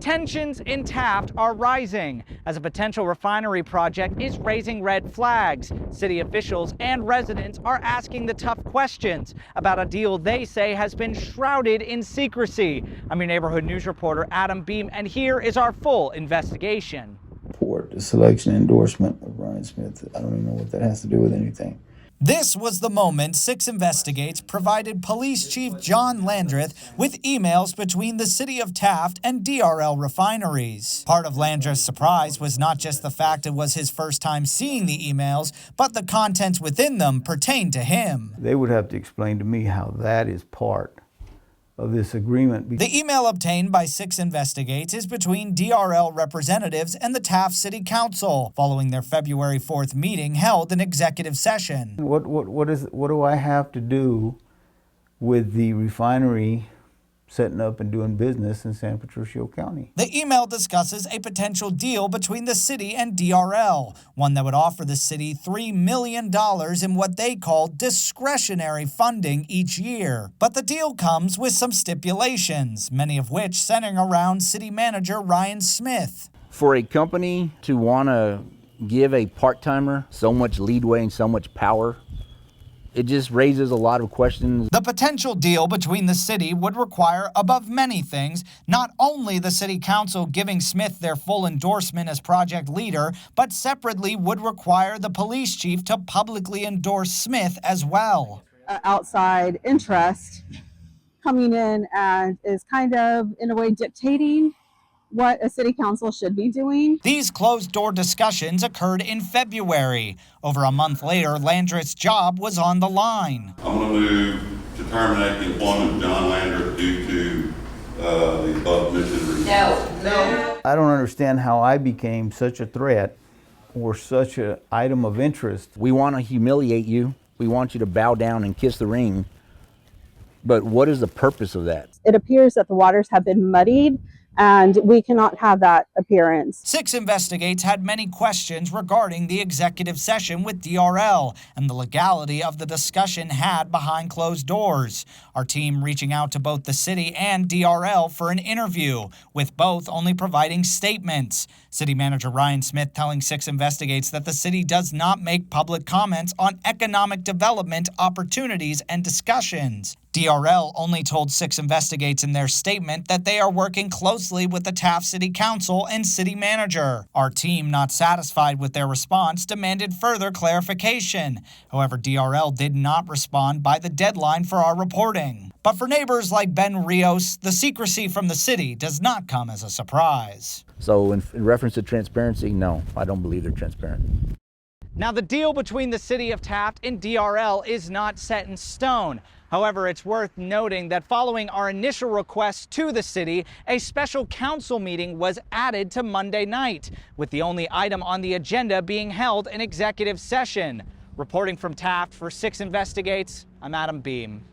Tensions in Taft are rising as a potential refinery project is raising red flags. City officials and residents are asking the tough questions about a deal they say has been shrouded in secrecy. I'm your neighborhood news reporter, Adam Beam, and here is our full investigation. The selection and endorsement of Ryan Smith, I don't even know what that has to do with anything. This was the moment 6 Investigates provided Police Chief John Landreth with emails between the city of Taft and DRL refineries. Part of Landreth's surprise was not just the fact it was his first time seeing the emails, but the contents within them pertained to him. They would have to explain to me how that is part of this agreement. The email obtained by 6 Investigates is between DRL representatives and the Taft City Council following their February 4th meeting held in executive session. What do I have to do with the refinery setting up and doing business in San Patricio County? The email discusses a potential deal between the city and DRL, one that would offer the city $3 million in what they call discretionary funding each year. But the deal comes with some stipulations, many of which centering around city manager Ryan Smith. For a company to want to give a part-timer so much leeway and so much power, it just raises a lot of questions. The potential deal between the city would require, above many things, not only the city council giving Smith their full endorsement as project leader, but separately would require the police chief to publicly endorse Smith as well. Outside interest coming in and is kind of, in a way, dictating what a city council should be doing. These closed-door discussions occurred in February. Over a month later, Landreth's job was on the line. I'm going to move to terminate the employment of John Landreth due to the above-mentioned reasons. No. I don't understand how I became such a threat or such an item of interest. We want to humiliate you. We want you to bow down and kiss the ring. But what is the purpose of that? It appears that the waters have been muddied, and we cannot have that appearance. 6 Investigates had many questions regarding the executive session with DRL and the legality of the discussion had behind closed doors. Our team reaching out to both the city and DRL for an interview, with both only providing statements. City Manager Ryan Smith telling 6 Investigates that the city does not make public comments on economic development opportunities and discussions. DRL only told 6 Investigates in their statement that they are working closely with the Taft City Council and city manager. Our team, not satisfied with their response, demanded further clarification. However, DRL did not respond by the deadline for our reporting. But for neighbors like Ben Rios, the secrecy from the city does not come as a surprise. So in reference to transparency, no, I don't believe they're transparent. Now, the deal between the city of Taft and DRL is not set in stone. However, it's worth noting that following our initial request to the city, a special council meeting was added to Monday night, with the only item on the agenda being held in executive session. Reporting from Taft for 6 Investigates, I'm Adam Beam.